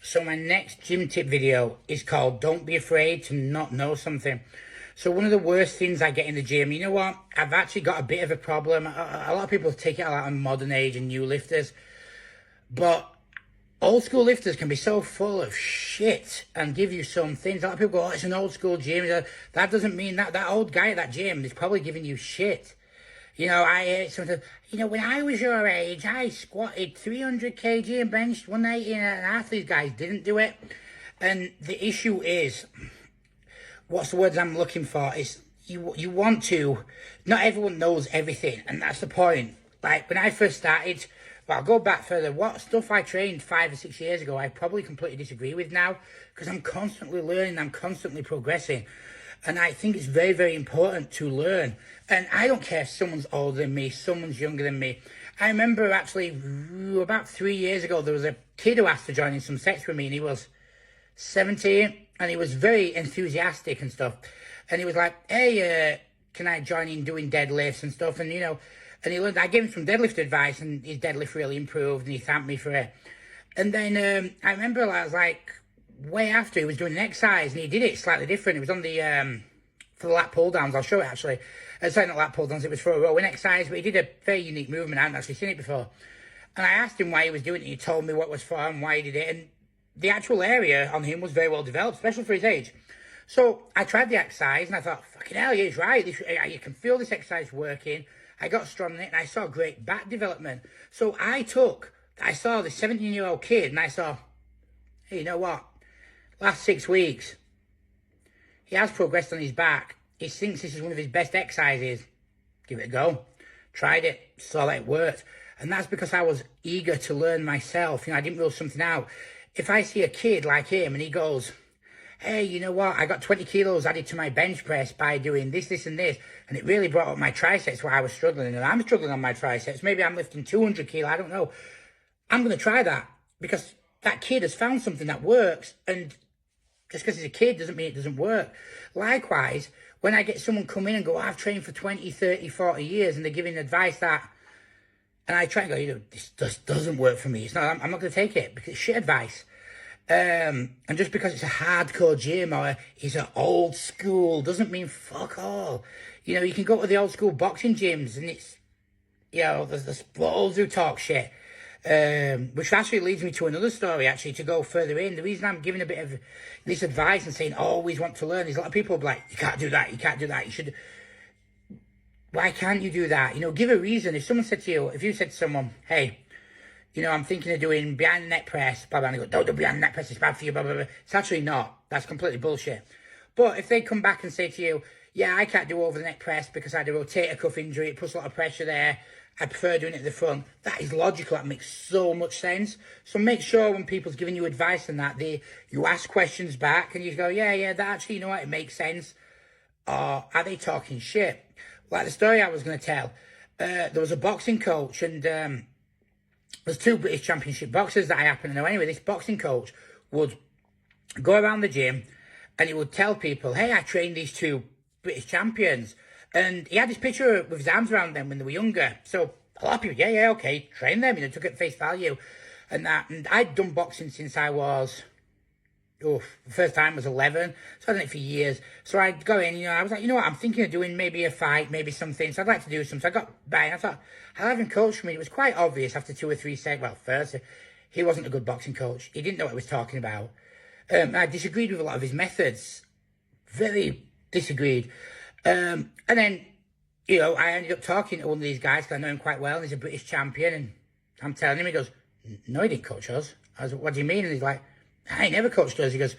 So my next gym tip video is called Don't Be Afraid to Not Know Something. So one of the worst things I get in the gym, you know what? I've actually got a bit of a problem. A lot of people take it out on modern age and new lifters. But old school lifters can be so full of shit and give you some things. A lot of people go, oh, it's an old school gym. That doesn't mean that old guy at that gym is probably giving you shit. You know, when I was your age, I squatted 300 kg and benched 180 and half these guys didn't do it. And the issue is, what's the words I'm looking for, is you want to, not everyone knows everything, and that's the point. Like, when I first started, well, I'll go back further, what stuff I trained 5 or 6 years ago, I probably completely disagree with now, because I'm constantly learning, I'm constantly progressing. And I think it's very, very important to learn. And I don't care if someone's older than me, someone's younger than me. I remember actually about 3 years ago, there was a kid who asked to join in some sets with me, and he was 17, and he was very enthusiastic and stuff. And he was like, hey, can I join in doing deadlifts and stuff? And, you know, and he learned, I gave him some deadlift advice, and his deadlift really improved, and he thanked me for it. And then I remember I was like, way after, he was doing an exercise, and he did it slightly different. It was on the for the lat pull downs. I'll show it actually. Sorry, not lat pull downs, it was for a rowing exercise, but he did a very unique movement. I hadn't actually seen it before. And I asked him why he was doing it. He told me what it was for and why he did it. And the actual area on him was very well developed, especially for his age. So I tried the exercise, and I thought, fucking hell, he's right. You can feel this exercise working. I got strong in it, and I saw great back development. So I saw the 17-year-old kid, and I saw, hey, you know what? Last 6 weeks, he has progressed on his back. He thinks this is one of his best exercises. Give it a go. Tried it, saw that it worked. And that's because I was eager to learn myself. You know, I didn't rule something out. If I see a kid like him and he goes, hey, you know what? I got 20 kilos added to my bench press by doing this, this, and this. And it really brought up my triceps where I was struggling. And I'm struggling on my triceps. Maybe I'm lifting 200 kilos. I don't know. I'm going to try that because that kid has found something that works. And just because he's a kid doesn't mean it doesn't work. Likewise, when I get someone come in and go, oh, I've trained for 20, 30, 40 years, and they're giving advice that, and I try and go, you know, this just doesn't work for me. I'm not going to take it because it's shit advice. And just because it's a hardcore gym or it's an old school doesn't mean fuck all. You know, you can go to the old school boxing gyms and it's, you know, there's balls who talk shit. Which actually leads me to another story, actually, to go further in. The reason I'm giving a bit of this advice and saying always want to learn is a lot of people be like, you can't do that, you can't do that, you should. Why can't you do that? You know, give a reason. If someone said to you, if you said to someone, hey, you know, I'm thinking of doing behind the neck press, blah, blah, and they go, don't do behind the neck press, it's bad for you, blah, blah, blah. It's actually not. That's completely bullshit. But if they come back and say to you, yeah, I can't do over the neck press because I had a rotator cuff injury, it puts a lot of pressure there, I prefer doing it at the front. That is logical. That makes so much sense. So make sure when people's giving you advice and that, you ask questions back and you go, yeah, that actually, you know what, it makes sense. Or are they talking shit? Like the story I was going to tell, there was a boxing coach and there's 2 British Championship boxers that I happen to know. Anyway, this boxing coach would go around the gym and he would tell people, hey, I trained these 2 British champions. And he had this picture with his arms around them when they were younger. So a lot of people, yeah, okay, train them, you know, took it at face value. And I'd done boxing since I was, the first time was 11. So I'd done it for years. So I'd go in, you know, I was like, you know what, I'm thinking of doing maybe a fight, maybe something. So I'd like to do something. So I got by and I thought, I'll have him coach for me. It was quite obvious after 2 or 3 sets. Well, first, he wasn't a good boxing coach. He didn't know what he was talking about. I disagreed with a lot of his methods. Very disagreed. And then, you know, I ended up talking to one of these guys because I know him quite well, and he's a British champion, and I'm telling him, he goes, no, he didn't coach us. I was like, what do you mean? And he's like, I never coached us. He goes,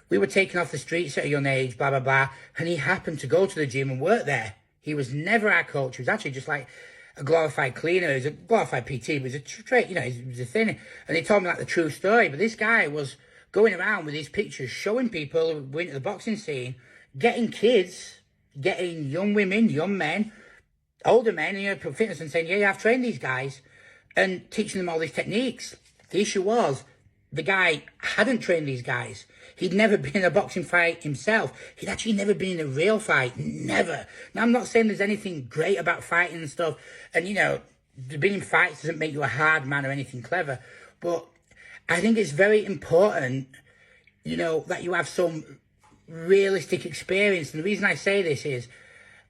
we were taken off the streets at a young age, blah, blah, blah, and he happened to go to the gym and work there. He was never our coach. He was actually just like a glorified cleaner. He was a glorified PT, but he was a straight, you know, he was a thin. And he told me like the true story, but this guy was going around with his pictures, showing people who went to the boxing scene, getting kids, getting young women, young men, older men, you know, pro fitness and saying, yeah, I've trained these guys and teaching them all these techniques. The issue was the guy hadn't trained these guys. He'd never been in a boxing fight himself. He'd actually never been in a real fight. Never. Now, I'm not saying there's anything great about fighting and stuff. And, you know, being in fights doesn't make you a hard man or anything clever. But I think it's very important, you know, that you have some realistic experience. And the reason I say this is,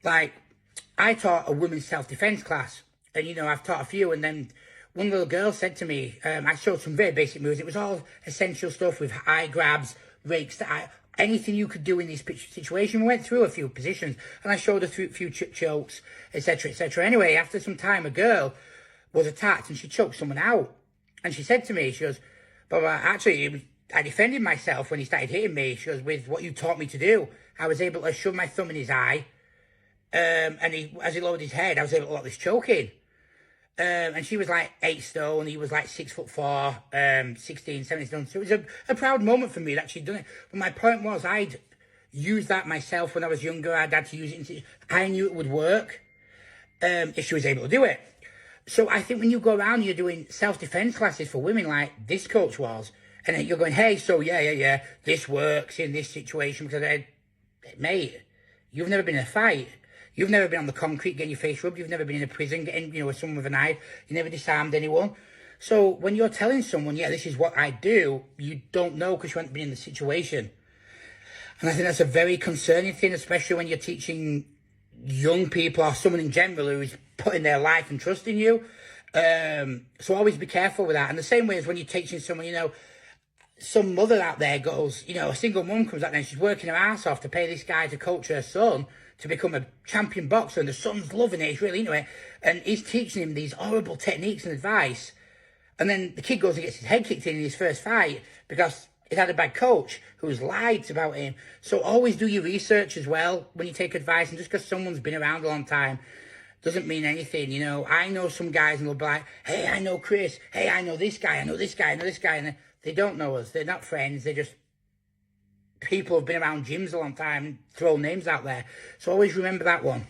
like, I taught a women's self-defense class, and, you know, I've taught a few, and then one little girl said to me, I showed some very basic moves. It was all essential stuff with eye grabs, rakes, anything you could do in this situation. We went through a few positions, and I showed her a few chokes, etc., etc. Anyway, after some time, a girl was attacked, and she choked someone out. And she said to me, she goes, "But actually, I defended myself when he started hitting me." She goes, "With what you taught me to do, I was able to shove my thumb in his eye, and as he lowered his head, I was able to lock this choke in." And she was like 8 stone, he was like 6'4", 16, 17 stone. So it was a proud moment for me that she'd done it. But my point was, I'd used that myself when I was younger. I'd had to use it. I knew it would work if she was able to do it. So I think when you go around, you're doing self-defense classes for women like this coach was, and then you're going, "Hey, so yeah, this works in this situation." Because mate, you've never been in a fight. You've never been on the concrete getting your face rubbed. You've never been in a prison getting, you know, with someone with a knife. You never disarmed anyone. So when you're telling someone, "Yeah, this is what I do," you don't know because you haven't been in the situation. And I think that's a very concerning thing, especially when you're teaching young people or someone in general who's putting their life and trust in you. So always be careful with that. And the same way as when you're teaching someone, you know, some mother out there goes, you know, a single mum comes out there and she's working her ass off to pay this guy to coach her son to become a champion boxer, and the son's loving it, he's really into it, and he's teaching him these horrible techniques and advice, and then the kid goes and gets his head kicked in his first fight because he's had a bad coach who's lied about him. So always do your research as well when you take advice, and just because someone's been around a long time doesn't mean anything. You know, I know some guys and they'll be like, "Hey, I know Chris, hey, I know this guy, I know this guy, I know this guy," and they don't know us, they're not friends, they're just people who've been around gyms a long time, throw names out there. So always remember that one.